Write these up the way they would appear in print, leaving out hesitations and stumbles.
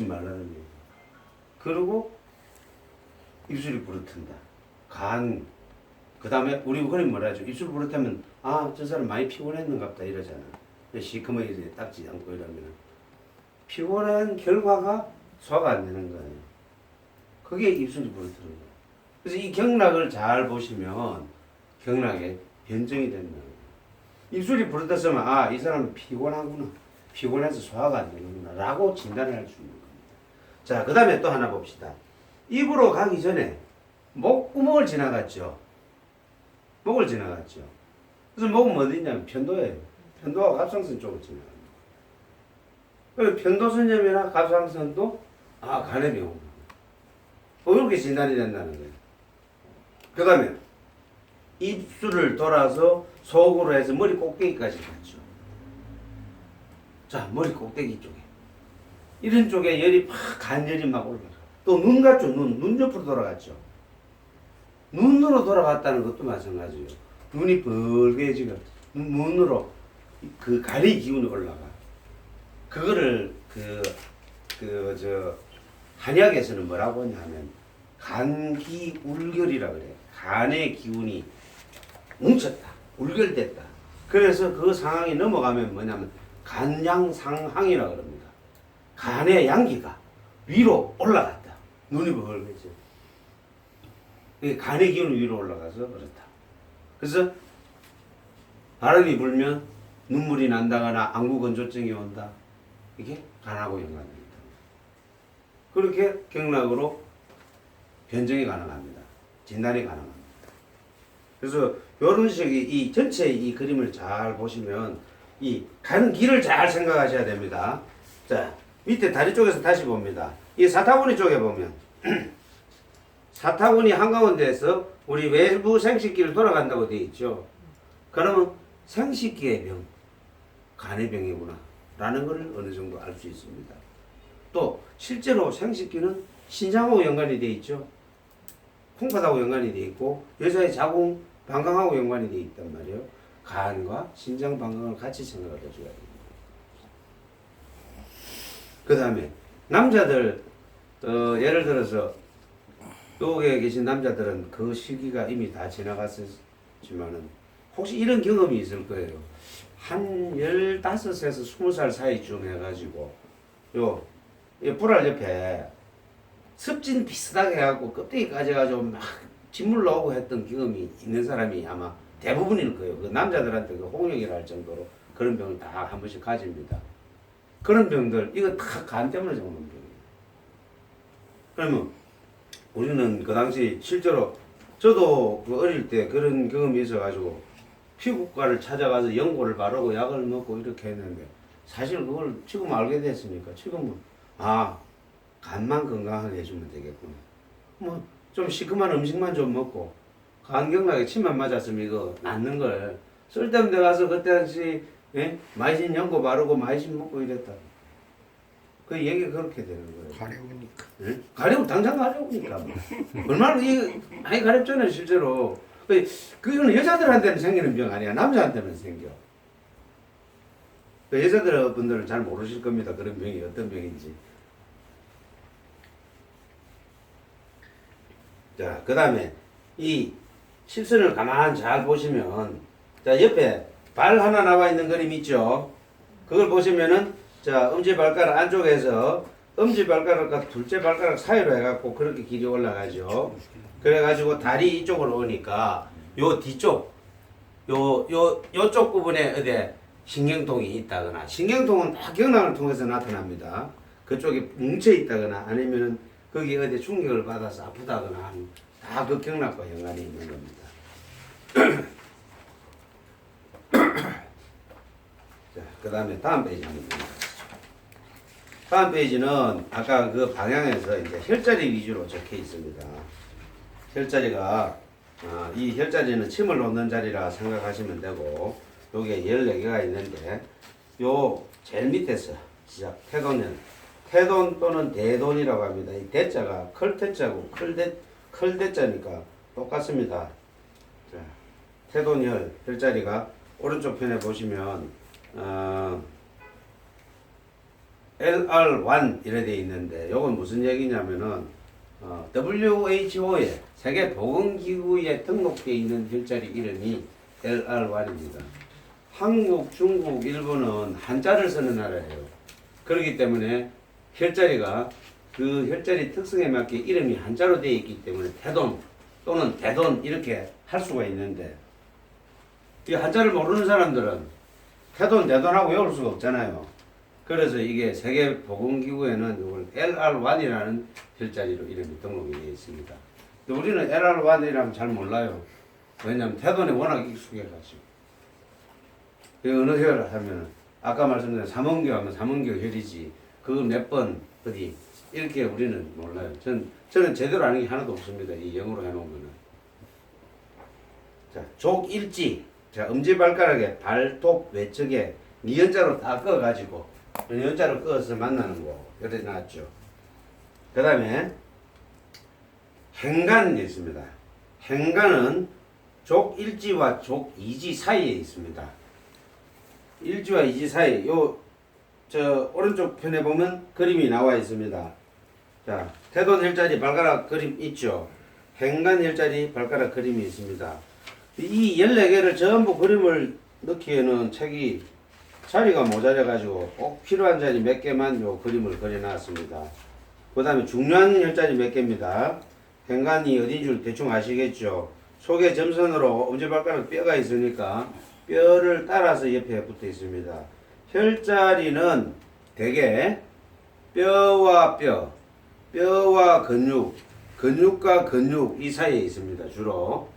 말라는 얘기. 그리고 입술이 부르튼다. 간. 그 다음에 우리 흔히 뭐라 하죠? 입술 부르트면 아, 저 사람 많이 피곤했는갑다 이러잖아. 시커멓게 닦지 않고 이러면 피곤한 결과가 소화가 안 되는 거예요. 그게 입술이 부르트는 거예요. 그래서 이 경락을 잘 보시면 경락에 변정이 된다는 거예요. 입술이 부르트으면 아, 이 사람은 피곤하구나. 피곤해서 소화가 안 되는구나 라고 진단을 할 수 있는 겁니다. 자, 그 다음에 또 하나 봅시다. 입으로 가기 전에 목구멍을 지나갔죠. 목을 지나갔죠. 그래서 목은 어디 있냐면 편도예요. 편도와 갑상선 쪽을 지나갑니다. 그리고 편도선염이나 갑상선도 간의 병입니다. 이렇게 진단이 된다는 거예요. 그 다음에 입술을 돌아서 속으로 해서 머리 꼭대기까지 갔죠. 자, 머리 꼭대기 쪽에. 이런 쪽에 열이 간열이 막 올라가. 또 눈 같죠? 눈 옆으로 돌아갔죠. 눈으로 돌아갔다는 것도 마찬가지예요. 눈이 벌게지가 눈으로 그 간의 기운이 올라가. 그거를 한약에서는 뭐라고 하냐면 간기울결이라 그래. 간의 기운이 뭉쳤다. 울결됐다. 그래서 그 상황이 넘어가면 뭐냐면 간양상항이라 그럽니다. 간의 양기가 위로 올라갔다. 눈이 벌게져. 간의 기운이 위로 올라가서 그렇다. 그래서 바람이 불면 눈물이 난다거나 안구건조증이 온다. 이게 간하고 연관됩니다. 그렇게 경락으로 변정이 가능합니다. 진단이 가능합니다. 그래서 이런 식의 이 전체 이 그림을 잘 보시면 이 가는 길을 잘 생각하셔야 됩니다. 자, 밑에 다리 쪽에서 다시 봅니다. 이 사타구니 쪽에 보면 사타구니 한가운데에서 우리 외부 생식기를 돌아간다고 되어 있죠. 그러면 생식기의 병, 간의 병이구나 라는 것을 어느 정도 알 수 있습니다. 또 실제로 생식기는 신장하고 연관이 되어 있죠. 콩팥하고 연관이 되어 있고 여자의 자궁, 방광하고 연관이 되어 있단 말이에요. 간과 신장, 방광을 같이 생각을 해줘야 됩니다. 그 다음에 남자들 예를 들어서 여기에 계신 남자들은 그 시기가 이미 다 지나갔지만은 혹시 이런 경험이 있을 거예요. 한 15에서 20살 사이쯤 해가지고 불알 옆에 습진 비슷하게 해갖고 껍데기 까져가지고 막 진물 나오고 했던 경험이 있는 사람이 아마 대부분일 거예요. 그 남자들한테 그 홍역이라 할 정도로 그런 병을 다 한 번씩 가집니다. 그런 병들 이거 다 간 때문에 생기는 병이에요. 그러면 우리는 그 당시 실제로 저도 그 어릴 때 그런 경험이 있어가지고 피부과를 찾아가서 연고를 바르고 약을 먹고 이렇게 했는데 사실 그걸 지금 알게 됐으니까 지금은 간만 건강하게 해주면 되겠구나. 뭐 좀 시큼한 음식만 좀 먹고 간경락에 침만 맞았으면 이거 낫는 걸 쓸데없는 데 가서 그때 당시 마이신 연고 바르고 마이신 먹고 이랬다. 그 얘기가 그렇게 되는 거예요. 가려우니까. 가려우 당장 가려우니까. 얼마나 많이 가렵잖아요 실제로. 그거는 여자들한테는 생기는 병 아니야. 남자한테는 생겨. 여자들 분들은 잘 모르실 겁니다. 그런 병이 어떤 병인지. 자, 그 다음에 이 실선을 가만히 잘 보시면 자 옆에 발 하나 나와 있는 그림 있죠. 그걸 보시면은 자 엄지발가락 안쪽에서 엄지발가락과 둘째 발가락 사이로 해갖고 그렇게 길이 올라가죠. 그래가지고 다리 이쪽으로 오니까 요 뒤쪽 요쪽 부분에 어디 신경통이 있다거나 신경통은 다 경락을 통해서 나타납니다. 그쪽에 뭉쳐 있다거나 아니면은 거기 어디 충격을 받아서 아프다거나 다 그 경락과 연관이 있는 겁니다. 자, 그 다음에 다음 페이지 한번 보겠습니다. 다음 페이지는 아까 그 방향에서 이제 혈자리 위주로 적혀 있습니다. 혈자리가 이 혈자리는 침을 놓는 자리라 생각하시면 되고 요게 14개가 있는데 요 제일 밑에서 시작 태돈혈 태돈 또는 대돈이라고 합니다. 이 대자가 클대자고 클대자니까 똑같습니다. 자, 태돈혈 혈자리가 오른쪽 편에 보시면 LR1 이래 돼 있는데 요건 무슨 얘기냐면은 WHO의 세계보건기구에 등록되어 있는 혈자리 이름이 LR1입니다. 한국, 중국, 일본은 한자를 쓰는 나라예요. 그렇기 때문에 혈자리가 그 혈자리 특성에 맞게 이름이 한자로 되어 있기 때문에 태돈 또는 대돈 이렇게 할 수가 있는데 이 한자를 모르는 사람들은 태돈, 대돈하고 외울 수가 없잖아요. 그래서 이게 세계보건기구에는 이걸 LR1이라는 혈자리로 이름이 등록이 되어 있습니다. 근데 우리는 LR1이라면 잘 몰라요. 왜냐하면 태돈에 워낙 익숙해가지고. 어느 혈을 하면 아까 말씀드린 삼원교 하면 삼원교 혈이지 그거 몇 번 어디 이렇게 우리는 몰라요. 저는 제대로 아는 게 하나도 없습니다. 이 영어로 해놓으면은. 자, 족일지. 자, 엄지발가락에 발톱 외측에 니은자로 다 꺼가지고 니은자로 꺼서 만나는 거 이렇게 나왔죠. 그 다음에 행간이 있습니다. 행간은 족일지와 족이지 사이에 있습니다. 일지와 이지 사이 저 오른쪽 편에 보면 그림이 나와 있습니다. 자, 태돈 혈자리 발가락 그림 있죠. 행간 혈자리 발가락 그림이 있습니다. 이 14개를 전부 그림을 넣기에는 책이 자리가 모자라 가지고 꼭 필요한 자리 몇 개만 요 그림을 그려 놨습니다. 그 다음에 중요한 혈자리 몇 개입니다. 행간이 어딘 줄 대충 아시겠죠. 속에 점선으로 엄지발가락 뼈가 있으니까 뼈를 따라서 옆에 붙어 있습니다. 혈자리는 대개 뼈와 뼈, 뼈와 근육, 근육과 근육 이 사이에 있습니다. 주로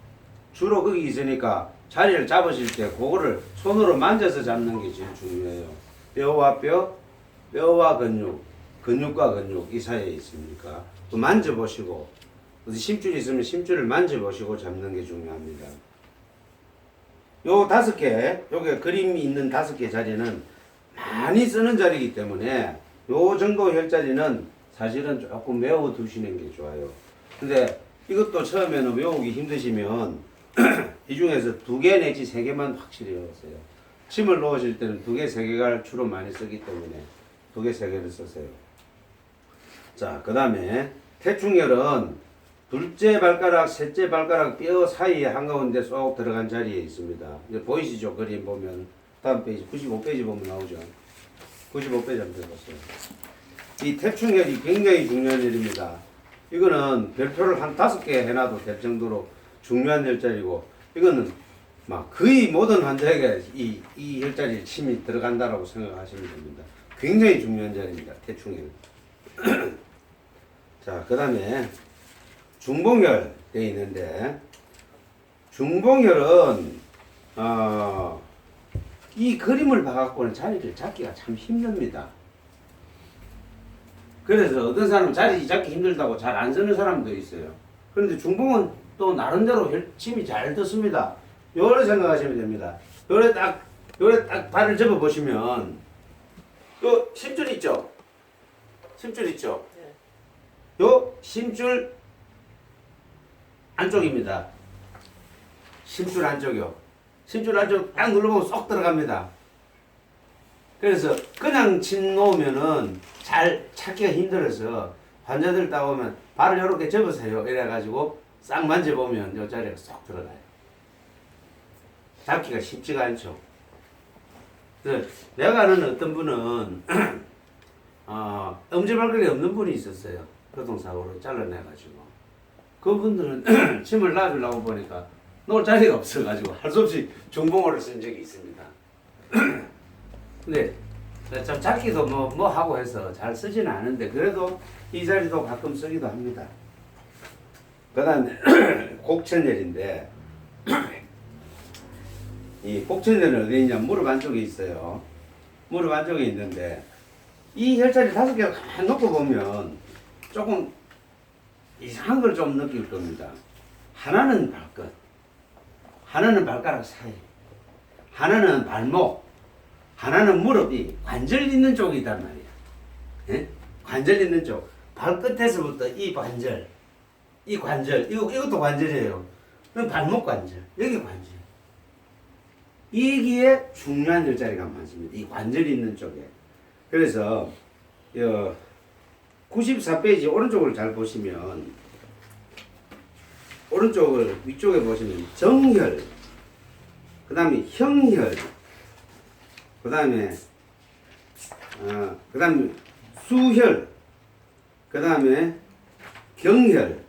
거기 있으니까 자리를 잡으실 때 그거를 손으로 만져서 잡는 게 제일 중요해요. 뼈와 뼈, 뼈와 근육, 근육과 근육 이 사이에 있으니까 또 만져보시고 어디 심줄이 있으면 심줄을 만져보시고 잡는 게 중요합니다. 요 5개, 요게 그림이 있는 5개 자리는 많이 쓰는 자리이기 때문에 요 정도 혈자리는 사실은 조금 외워두시는 게 좋아요. 근데 이것도 처음에는 외우기 힘드시면 이 중에서 2개 내지 3개만 확실히 외우세요. 침을 놓으실 때는 2개, 3개가 주로 많이 쓰기 때문에 2개, 3개를 쓰세요. 자, 그 다음에 태충혈은 둘째 발가락, 셋째 발가락 뼈 사이에 한가운데 쏙 들어간 자리에 있습니다. 이제 보이시죠? 그림 보면 다음 페이지 95페이지 보면 나오죠. 95페이지 한번 해보세요. 이 태충혈이 굉장히 중요한 혈입니다. 이거는 별표를 한 5개 해놔도 될 정도로 중요한 혈자리고 이거는 막 거의 모든 환자에게 이 혈자리에 침이 들어간다라고 생각하시면 됩니다. 굉장히 중요한 자리입니다. 태충혈. 자, 그 다음에 중봉혈 되어 있는데 중봉혈은 이 그림을 봐갖고는 자리를 잡기가 참 힘듭니다. 그래서 어떤 사람은 자리 잡기 힘들다고 잘 안 쓰는 사람도 있어요. 그런데 중봉은 또 나름대로 침이 잘 떴습니다. 요래 생각하시면 됩니다. 요래 딱 발을 접어 보시면 요 심줄 있죠? 심줄 있죠? 요 심줄 안쪽입니다. 심줄 안쪽이요. 심줄 안쪽 딱 눌러보면 쏙 들어갑니다. 그래서 그냥 침 놓으면은 잘 찾기가 힘들어서 환자들 따오면 발을 이렇게 접으세요. 이래가지고 싹 만져보면 요 자리가 쏙 들어가요. 잡기가 쉽지가 않죠. 그래서 내가 아는 어떤 분은 엄지발가락이 없는 분이 있었어요. 교통사고로 잘라내가지고. 그분들은 침을 놔주려고 보니까 놓을 자리가 없어가지고 할 수 없이 중봉호를 쓴 적이 있습니다. 근데 참 잡기도 뭐 하고 해서 잘 쓰지는 않은데 그래도 이 자리도 가끔 쓰기도 합니다. 그 다음에 곡천혈인데 이 곡천혈은 어디 있냐 무릎 안쪽에 있어요. 무릎 안쪽에 있는데 이 혈자리 5개를 가만 놓고 보면 조금 이상한 걸 좀 느낄 겁니다. 하나는 발끝, 하나는 발가락 사이, 하나는 발목, 하나는 무릎이 관절 있는 쪽이단 말이야. 예? 관절 있는 쪽. 발끝에서부터 이 관절, 이것도 관절이에요. 그럼 발목 관절, 여기 관절. 여기에 중요한 혈자리가 많습니다. 이 관절 있는 쪽에. 그래서 94페이지 오른쪽을 잘 보시면 오른쪽을 위쪽에 보시면 정혈, 그 다음에 형혈, 그 다음에 수혈, 그 다음에 경혈,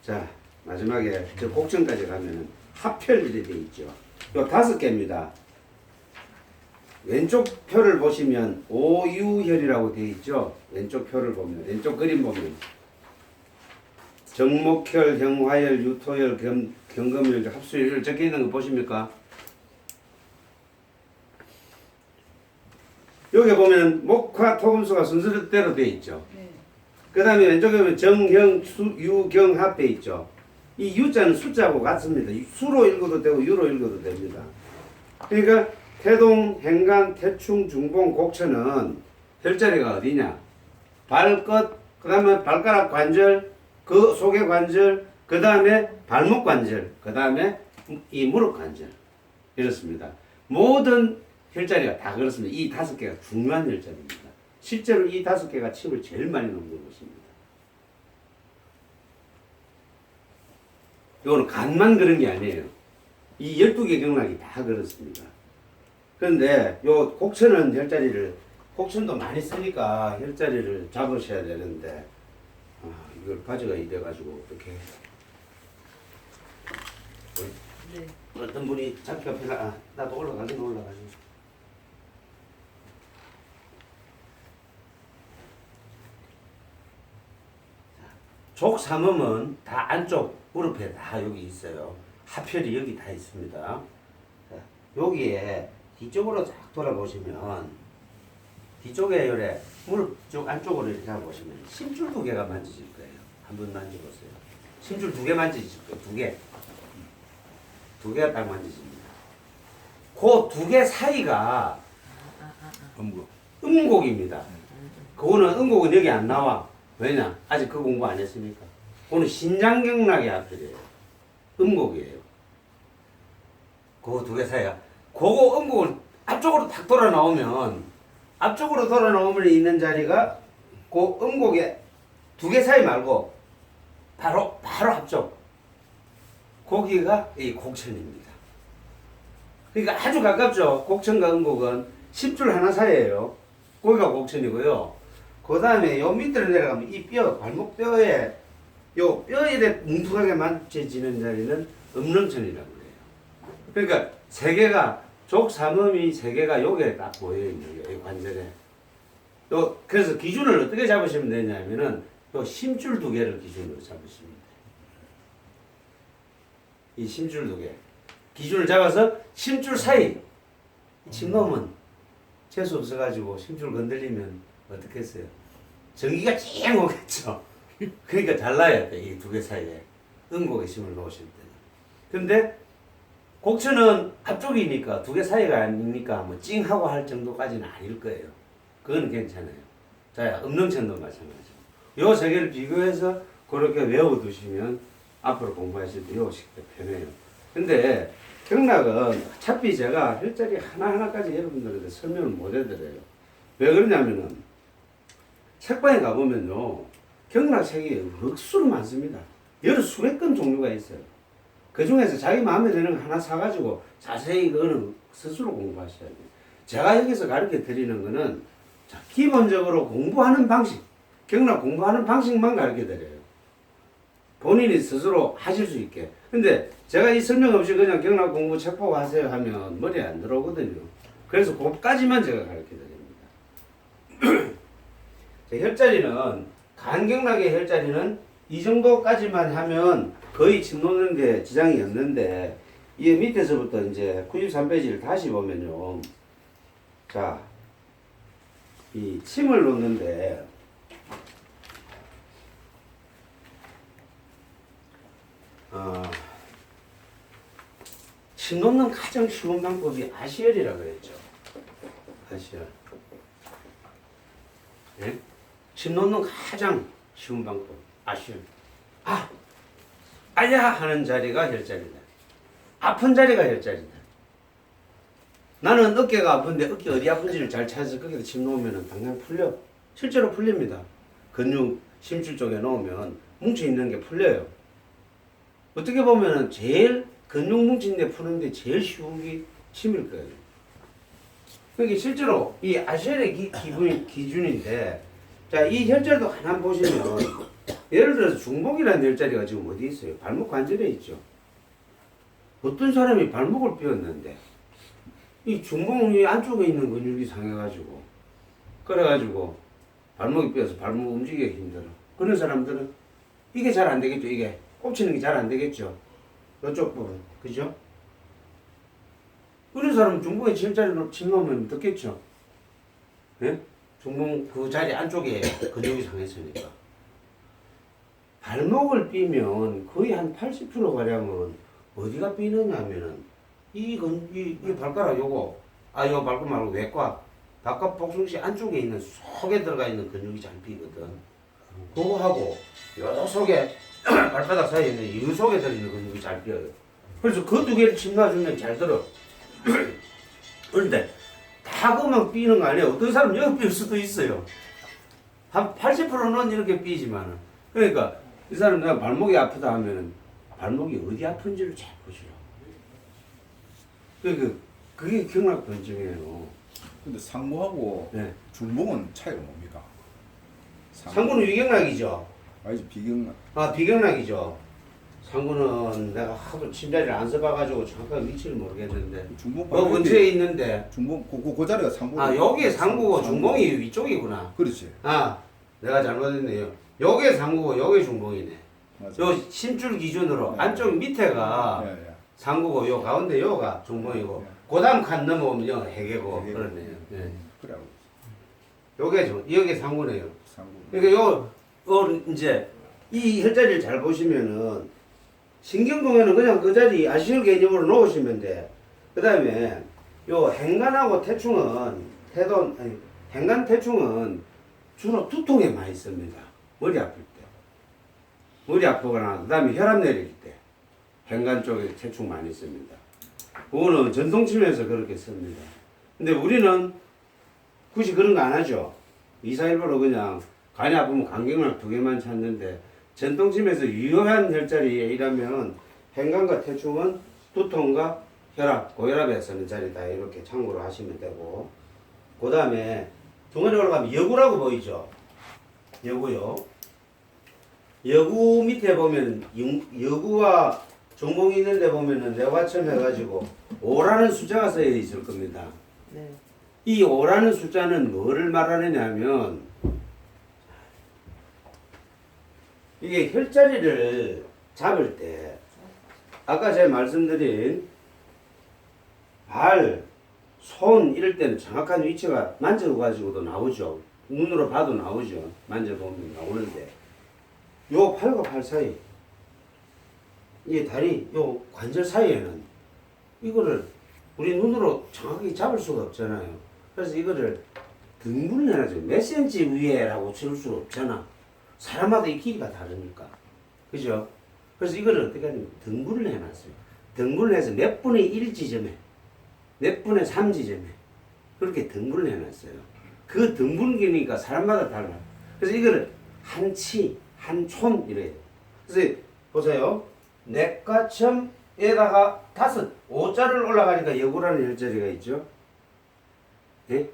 자 마지막에 저 곡천까지 가면은 합혈이 되어 있죠. 요 5개입니다. 왼쪽 표를 보시면 오유혈이라고 되어 있죠. 왼쪽 표를 보면, 왼쪽 그림 보면 정목혈, 형화혈, 유토혈, 경금혈, 합수혈 적혀 있는 거 보십니까? 여기 보면 목화, 토금수가 순서대로 되어 있죠. 네. 그 다음에 왼쪽에 보면 정형, 수, 유, 경 합해 있죠. 이 유자는 숫자하고 같습니다. 수로 읽어도 되고 유로 읽어도 됩니다. 그러니까 태동, 행간, 태충, 중봉, 곡천은 혈자리가 어디냐? 발끝, 그 다음에 발가락 관절, 그 속의 관절, 그 다음에 발목 관절, 그 다음에 이 무릎 관절. 이렇습니다. 모든 혈자리가 다 그렇습니다. 이 5개가 중요한 혈자리입니다. 실제로 이 5개가 침을 제일 많이 넣는 것입니다. 이거는 간만 그런 게 아니에요. 이 12개 경락이 다 그렇습니다. 그런데 요 곡천은 혈자리를, 곡천도 많이 쓰니까 혈자리를 잡으셔야 되는데, 이걸 바지가 이래가지고 어떻게 네. 어떤 분이 잡기가 편하, 나도 올라가긴 올라가지. 족 삼음은 다 안쪽 무릎에 다 여기 있어요. 하편이 여기 다 있습니다. 자, 여기에 뒤쪽으로 쫙 돌아보시면 뒤쪽에 요래 무릎 쪽 안쪽으로 이렇게 보시면 심줄 2개가 만지실 거예요. 한번 만져보세요. 심줄 2개 만지실 거예요. 2개. 2개가 딱 만지십니다. 그 2개 사이가 음곡입니다. 그거는 음곡은 여기 안 나와. 왜냐? 아직 그 공부 안 했으니까. 그거는 신장경락의 합들이에요. 음곡이에요. 그 2개 사이가. 그거 음곡을 앞쪽으로 탁 돌아 나오면, 앞쪽으로 돌아 나오면 있는 자리가 그 음곡의 2개 사이 말고 바로 앞쪽. 거기가 이 곡천입니다. 그러니까 아주 가깝죠. 곡천과 음곡은 10줄 하나 사이에요. 거기가 곡천이고요. 그 다음에 요 밑으로 내려가면 이 뼈, 발목뼈에 요 뼈에 뭉툭하게 만져지는 자리는 음릉천이라고 해요. 그러니까 3개가 족삼음이 3개가 요게 딱 보여있는 거예요. 이 관절에. 요 그래서 기준을 어떻게 잡으시면 되냐면은 요 심줄 2개를 기준으로 잡으시면 돼요. 이 심줄 2개 기준을 잡아서 심줄 사이 침놈은 재수 없어가지고 심줄 건들리면 어떻게 했어요? 전기가 찡 오겠죠. 그러니까 잘라야 돼. 이 2개 사이에 음곡에 심을 놓으실 때는. 근데 곡천은 앞쪽이니까 2개 사이가 아니니까 뭐 찡하고 할 정도까지는 아닐 거예요. 그거는 괜찮아요. 자, 음릉천도 마찬가지고. 요 3개를 비교해서 그렇게 외워두시면 앞으로 공부하실 때 요식도 편해요. 근데 경락은 어차피 제가 혈자리 하나하나까지 여러분들한테 설명을 못 해드려요. 왜 그러냐면은 책방에 가보면요, 경락책이 억수로 많습니다. 여러 수백 건 종류가 있어요. 그 중에서 자기 마음에 드는 거 하나 사가지고 자세히 그거는 스스로 공부하셔야 돼요. 제가 여기서 가르쳐 드리는 거는 자, 기본적으로 공부하는 방식, 경락 공부하는 방식만 가르쳐 드려요. 본인이 스스로 하실 수 있게. 근데 제가 이 설명 없이 그냥 경락 공부 책 보고 하세요 하면 머리에 안 들어오거든요. 그래서 그것까지만 제가 가르쳐 드립니다. 혈자리는 간경락의 혈자리는 이 정도까지만 하면 거의 침 놓는데 지장이 없는데 이 밑에서부터 이제 93페이지를 다시 보면요. 자, 이 침을 놓는데 침 놓는 가장 쉬운 방법이 아시혈이라고 그랬죠. 아시혈. 네? 침 놓는 가장 쉬운 방법, 아시혈. 아야 하는 자리가 혈자리다. 아픈 자리가 혈자리다. 나는 어깨가 아픈데 어깨 어디 아픈지를 잘 찾아서 거기다 침 놓으면 당장 풀려. 실제로 풀립니다. 근육 심줄 쪽에 놓으면 뭉쳐있는 게 풀려요. 어떻게 보면은 제일 근육 뭉친데 푸는데 제일 쉬운 게 침일 거예요. 그게 실제로 이 아쉘의 기준인데, 자, 이 혈자리도 하나 보시면, 예를 들어서 중복이라는 혈자리가 지금 어디 있어요? 발목 관절에 있죠. 어떤 사람이 발목을 삐었는데, 이 중복 이 안쪽에 있는 근육이 상해가지고, 그래가지고, 발목이 삐어서 발목 움직이기 힘들어. 그런 사람들은 이게 잘 안 되겠죠. 이게 꼽치는 게 잘 안 되겠죠. 이쪽 부분, 그죠? 그런 사람은 중복에 혈자리로 침 놓으면 듣겠죠. 예? 중복 그 자리 안쪽에 근육이 상했으니까. 발목을 삐면 거의 한 80%가량은 어디가 삐느냐 하면은 이 발가락 요거, 요 발가락 말고 외과, 바깥 복숭시 안쪽에 있는 속에 들어가 있는 근육이 잘 삐거든. 그거하고 요 속에 발바닥 사이에 있는 이 속에 들어있는 근육이 잘 삐어요. 그래서 그 두 개를 침 놔주면 잘 들어. 그런데 다 그만 삐는 거 아니에요. 어떤 사람은 여기 삐을 수도 있어요. 한 80%는 이렇게 삐지만은. 그러니까 이 사람 내가 발목이 아프다 하면은 발목이 어디 아픈지를 잘 보시라고. 그게 경락변증이에요. 근데 상부하고 네. 중복은 차이가 뭡니까? 상부는 위경락이죠. 아니지 비경락. 비경락이죠. 상부는 내가 하도 침자리를 안 써봐가지고 정확하게 위치를 모르겠는데. 중복 뭐 근처에 있는데. 중복 그 자리가 상부. 여기에 상부고 중봉이 위쪽이구나. 그렇지. 내가 잘못했네요. 요게 상부고 요게 중봉이네. 맞아. 요 심줄 기준으로 네. 안쪽 밑에가 예, 예. 상부고 요 가운데 요가 중봉이고 네. 그다음 칸 넘어오면 요 해계고 해계고. 그러네요. 네. 그래. 요게 상부네요. 상부. 그러니까 이제 이 혈자리를 잘 보시면은 신경동에는 그냥 그 자리 아시일 개념으로 놓으시면 돼. 그다음에 요 행간하고 태충은 행간 태충은 주로 두통에 많이 씁니다. 머리 아플 때. 머리 아프거나 그다음에 혈압 내릴 때 행간 쪽에 태충 많이 씁니다. 그거는 전통치료에서 그렇게 씁니다. 근데 우리는 굳이 그런 거 안 하죠. 241보로 그냥 간이 아프면 간경락 2개만 찾는데 전통치료에서 유효한 혈자리에 일하면 행간과 태충은 두통과 혈압, 고혈압에 쓰는 자리다 이렇게 참고로 하시면 되고, 그 다음에 둥어리 올라가면 여구라고 보이죠? 여구요. 여구 밑에 보면 여구와 종봉이 있는데 보면은 내과점 해가지고 5라는 숫자가 써져 있을 겁니다. 네. 이 5라는 숫자는 뭐를 말하느냐면 이게 혈자리를 잡을 때 아까 제가 말씀드린 발, 손 이럴 때는 정확한 위치가 만져가지고도 나오죠. 눈으로 봐도 나오죠. 만져보면 나오는데 요 팔과 팔 사이 이 다리 요 관절 사이에는 이거를 우리 눈으로 정확히 잡을 수가 없잖아요. 그래서 이거를 등분을 해놔죠. 몇 센치 위에라고 칠 수 없잖아. 사람마다 이 길이가 다르니까. 그죠? 그래서 이거를 어떻게 하냐면 등분을 해놨어요. 등분을 해서 몇 분의 1 지점에, 몇 분의 3 지점에 그렇게 등분을 해놨어요. 그 등분기니까 사람마다 달라. 그래서 이거를 한 치, 한 촌 이래요. 그래서 보세요. 내과첨에다가 5자를 올라가니까 여구라는 혈자리가 있죠. 예?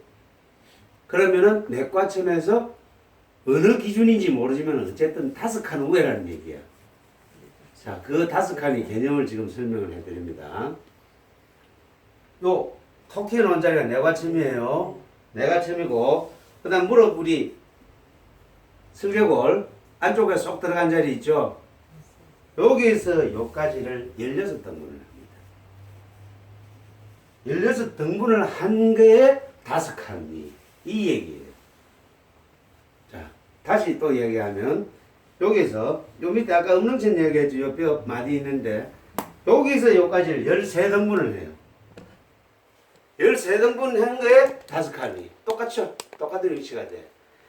그러면은 내과첨에서 어느 기준인지 모르지만 어쨌든 5칸 우회라는 얘기야. 자, 그 5칸의 개념을 지금 설명을 해드립니다. 요 톡해 놓은 자리가 내과첨이에요. 내과첨이고, 그 다음 무릎 우리 슬개골 안쪽에 쏙 들어간 자리 있죠. 여기에서 요까지를 16등분을 합니다. 16등분을 한 거에 5칸이 이 얘기예요. 자, 다시 또 얘기하면 여기서 요 밑에 아까 음릉천 얘기했죠. 요 뼈 마디 있는데 여기서 요까지를 13등분을 해요. 13등분 한 거에 5칸이 똑같죠? 똑같은 위치가 돼.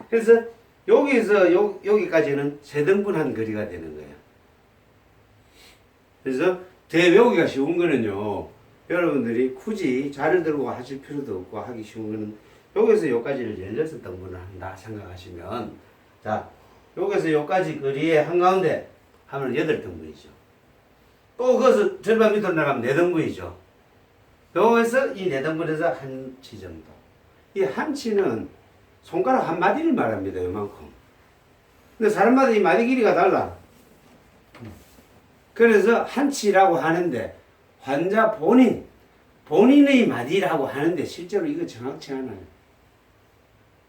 그래서 여기서 여기까지는 3등분 한 거리가 되는 거예요. 그래서 대외우기가 쉬운 거는요, 여러분들이 굳이 자를 들고 하실 필요도 없고 하기 쉬운 거는 여기서 여기까지를 16등분을 한다 생각하시면 자 여기서 여기까지 거리에 한가운데 하면 8등분이죠. 또 거기서 절반 밑으로 나가면 4등분이죠. 여기서 이 4등분에서 한 치 정도. 이 한 치는 손가락 한 마디를 말합니다. 요만큼. 근데 사람마다 이 마디 길이가 달라. 그래서 한 치라고 하는데 환자 본인의 마디라고 하는데 실제로 이거 정확치 않아요.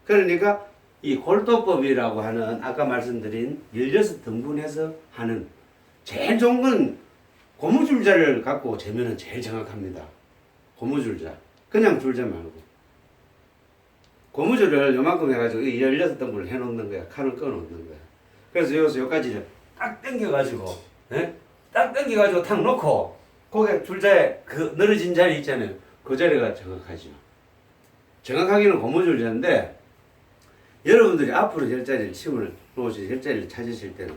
그러니까 이 골도법이라고 하는 아까 말씀드린 16등분해서 하는 제일 좋은 건 고무줄자를 갖고 재면은 제일 정확합니다. 고무줄자. 그냥 줄자 말고. 고무줄을 요만큼 해가지고 16등분을 해놓는 거야. 칸을 꺼놓는 거야. 그래서 여기서 여기까지를 딱 당겨가지고, 예? 딱 당겨가지고 탁 놓고, 거기에 줄자에 그 늘어진 자리 있잖아요. 그 자리가 정확하죠. 정확하게는 고무줄자인데, 여러분들이 앞으로 혈자리를 침을 놓으실 혈자리를 찾으실 때는